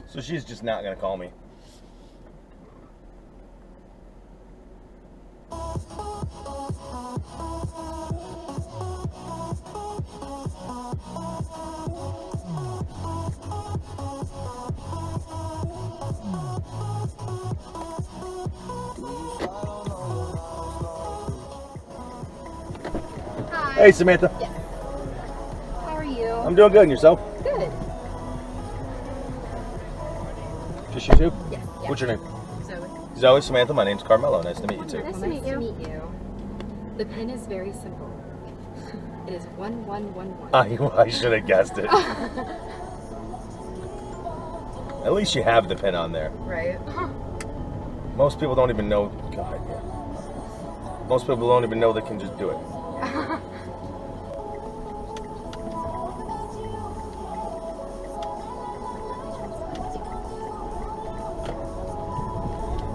So she's just not gonna call me. Hi. Hey, Samantha. Yes. How are you? I'm doing good. And yourself? Good. Just you two? Yes. What's your name? Zoe. Zoe, Samantha. My name's Carmelo. Nice to meet you too. Nice to meet you. The pin is very simple. It is 1111. I should have guessed it. At least you have the pin on there. Right. Most people don't even know. God, yeah. Most people don't even know they can just do it.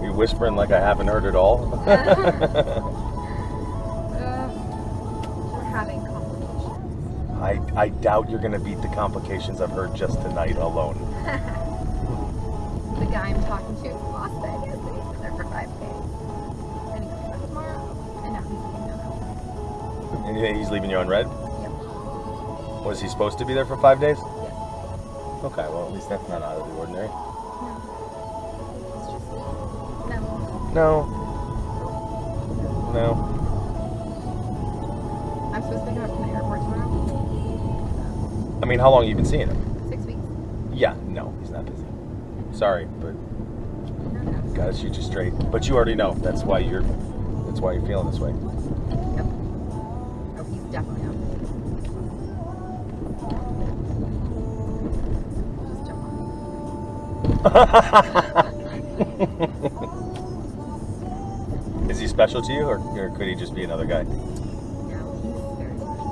You whispering like I haven't heard it all. We're having complications. I doubt you're gonna beat the complications I've heard just tonight alone. The guy I'm talking to is in Las Vegas, and he's been there for 5 days. And he comes back tomorrow, and now he's leaving on red. And he's leaving you on red? Yep. Was he supposed to be there for 5 days? Yep. Okay, well at least that's not out of the ordinary. It's just no. No. No. I'm supposed to pick him up from the airport tomorrow. I mean, how long have you been seeing him? 6 weeks. Yeah, no, he's not busy. Sorry, but No. gotta shoot you straight. But you already know. That's why you're feeling this way. Yep. Oh, he's definitely out. Just jump on. Is he special to you, or could he just be another guy? No, he's very special.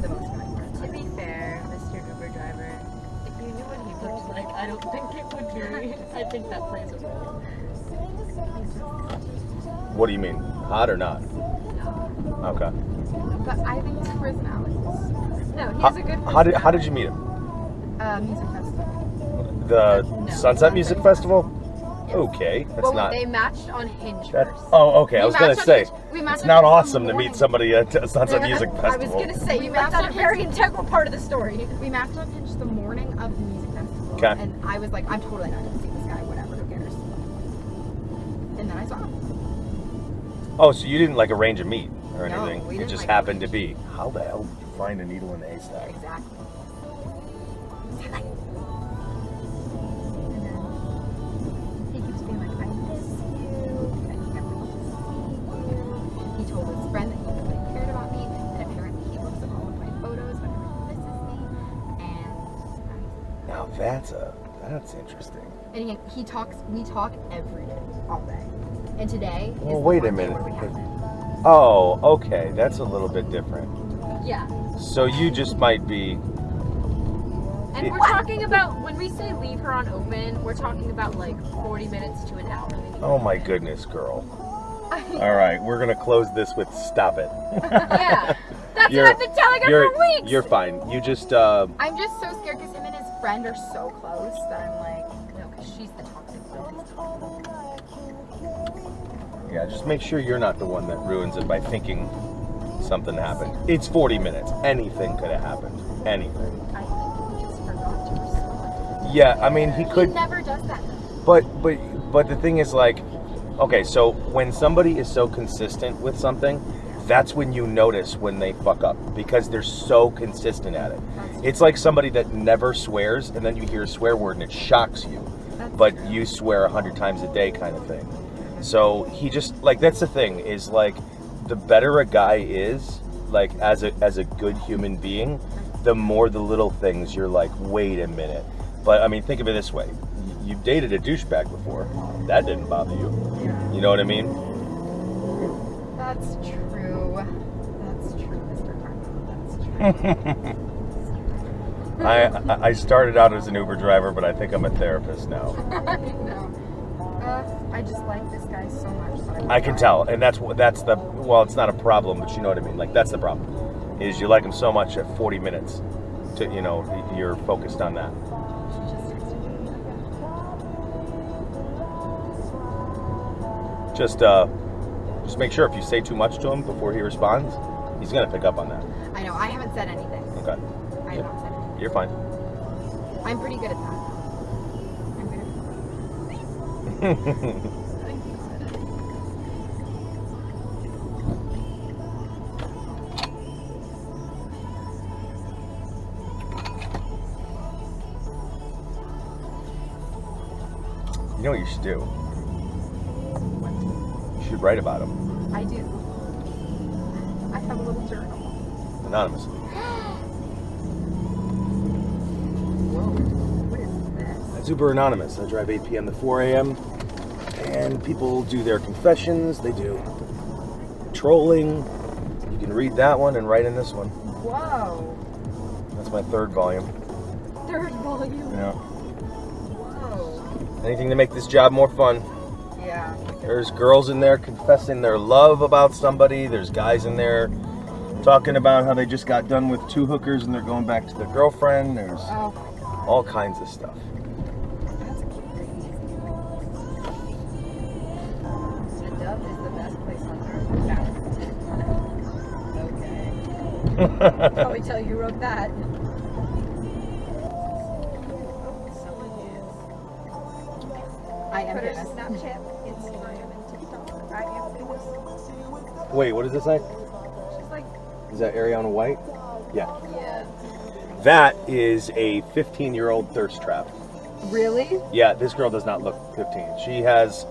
The most annoying part. To be fair, Mr. Uber driver, if you knew what he looked like, I don't think it would be. I think that plays a role. What do you mean? Hot or not? Okay. But I think his personality is No, he How, has a good how did you meet him? music festival. The No, Sunset Music Festival? Yes. Okay, that's Well, not. they matched on Hinge That, first. oh, okay. I We was gonna matched on say Hinge- we matched it's on not Hinge awesome in to the meet morning. somebody at a Sunset Music I was Festival. gonna say, We you matched that's on a very Hinge. integral part of the story. We matched on Hinge the morning of the music festival. Okay. And I was like, I'm totally not gonna see this guy, whatever, who cares? And then I saw him. Oh, so you didn't like arrange a meet or No, anything? we It didn't, just like, happened to be. How the hell did you find a needle in the haystack? Exactly. And then he keeps being like, I miss you. And he never wants to see you. He told his friend that he really cared about me. And apparently he looks at all of my photos whenever he misses me. And Now that's interesting. we talk every day, all day. And today is Well, the wait a one day minute. where we haven't. Oh, okay. That's a little bit different. Yeah. So you just might be. And we're talking about, when we say leave her on open, we're talking about like 40 minutes to an hour. Oh my goodness, girl. All right, we're gonna close this with "Stop it." Yeah. That's You're- what I've been telling her for weeks. You're fine. You just. I'm just so scared because him and his friend are so close that I'm like, no, because she's the toxic one. Yeah, just make sure you're not the one that ruins it by thinking something happened. It's 40 minutes. Anything could have happened. Anything. I think he just forgot to respond. Yeah, I mean, he could. He never does that. But the thing is, like, okay, so when somebody is so consistent with something, that's when you notice when they fuck up because they're so consistent at it. It's like somebody that never swears and then you hear a swear word and it shocks you, but you swear 100 times a day kind of thing. So he just, like, that's the thing is, like, the better a guy is, like, as a good human being, the more the little things you're like, wait a minute. But I mean, think of it this way: you've dated a douchebag before. That didn't bother you. You know what I mean? That's true. That's true, Mr. Carmel. That's true. I started out as an Uber driver, but I think I'm a therapist now. I know. I just like this guy so much. That I can tell, and that's the, well, it's not a problem, but you know what I mean. Like, that's the problem, is you like him so much at 40 minutes, to, you know, you're focused on that. She just Just make sure if you say too much to him before he responds, he's gonna pick up on that. I know. I haven't said anything. Okay. I have not said anything. You're fine. I'm pretty good at that. I'm good at that. You know what you should do? You should write about him I do. I have a little journal. anonymously. Whoa. What is this? It's Uber Anonymous. I drive 8 p.m. to 4 a.m. and people do their confessions. They do trolling. You can read that one and write in this one. Whoa. That's my third volume. Third volume. Yeah. Whoa. Anything to make this job more fun. Yeah. There's girls in there confessing their love about somebody. There's guys in there talking about how they just got done with 2 hookers and they're going back to their girlfriend. There's Oh my god. all kinds of stuff. That's crazy. The Dove is the best place on earth. No. Okay. Probably tell you who wrote that. I am Twitter, famous. Snapchat, Instagram, and TikTok. I am famous. Wait, what does it say? She's like, Is that Ariana White? Yeah. Yeah. That is a 15-year-old thirst trap. Really? Yeah, this girl does not look 15. She has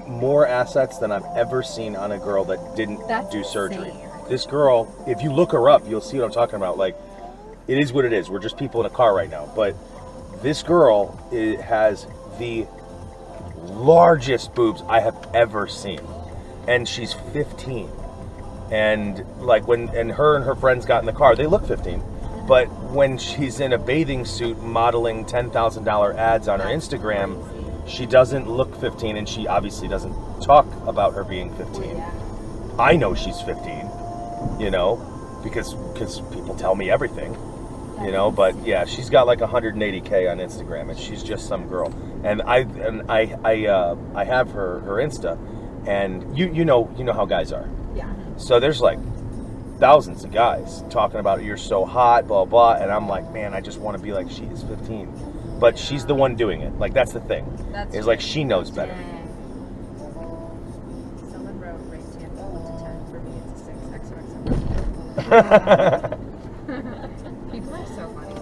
more assets than I've ever seen on a girl that didn't That's do surgery. insane. This girl, if you look her up, you'll see what I'm talking about. Like, it is what it is. We're just people in a car right now. But this girl has the largest boobs I have ever seen. And she's 15. And like her and her friends got in the car, they look 15. But when she's in a bathing suit modeling $10,000 ads on her Instagram, she doesn't look 15, and she obviously doesn't talk about her being 15. Yeah. I know she's 15, you know, because people tell me everything, you know. But yeah, she's got like 180K on Instagram, and she's just some girl. And I have her Insta, and you know how guys are. Yeah. So there's like thousands of guys talking about you're so hot, blah blah, and I'm like, man, I just want to be like she is 15, but she's the one doing it. Like that's the thing. That's Is like she knows better. someone wrote, rate Tampa 1 to 10. For me, it's a 6. XOXO. People are so funny.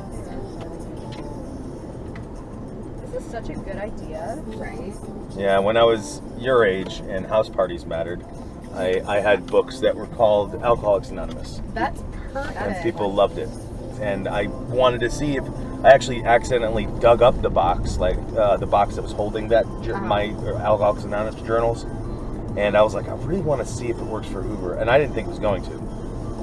This is such a good idea. Right? Yeah, when I was your age and house parties mattered, I had books that were called Alcoholics Anonymous, That's perfect. and people loved it. And I wanted to see if I actually accidentally dug up the box, like the box that was holding that my Alcoholics Anonymous journals, and I was like, I really want to see if it works for Uber, and I didn't think it was going to,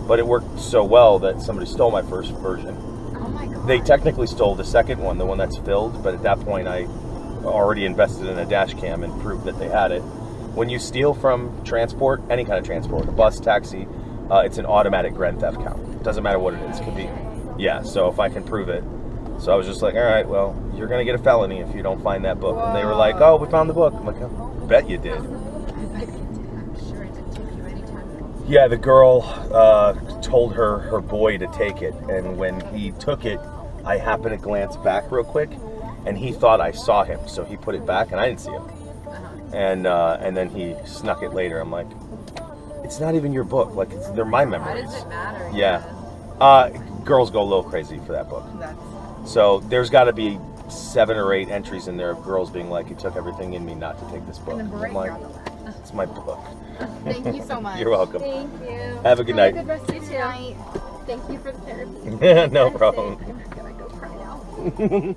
but it worked so well that somebody stole my first version. Oh my god. They technically stole the second one, the one that's filled, but at that point I already invested in a dash cam and proved that they had it. When you steal from transport, any kind of transport, a bus, taxi, it's an automatic grand theft count. Doesn't matter what it is. It could be, yeah, so if I can prove it. So I was just like, all right, well, you're going to get a felony if you don't find that book. And they were like, oh, we found the book. I'm like, oh, bet you did. I'm sure it didn't take you any time. Yeah, the girl told her boy to take it, and when he took it, I happened to glance back real quick, and he thought I saw him, so he put it back, and I didn't see him. And then he snuck it later. I'm like, it's not even your book. Like, they're my Why memories. does it matter? Yeah. Girls go a little crazy for that book. That's So there's got to be 7 or 8 entries in there of girls being like, it took everything in me not to take this book. and the I'm break like, on the left. it's my book. Thank you so much. You're welcome. Thank you. Have a good Have night. a good rest of your night. Thank you for the therapy. No problem. I'm gonna go cry now.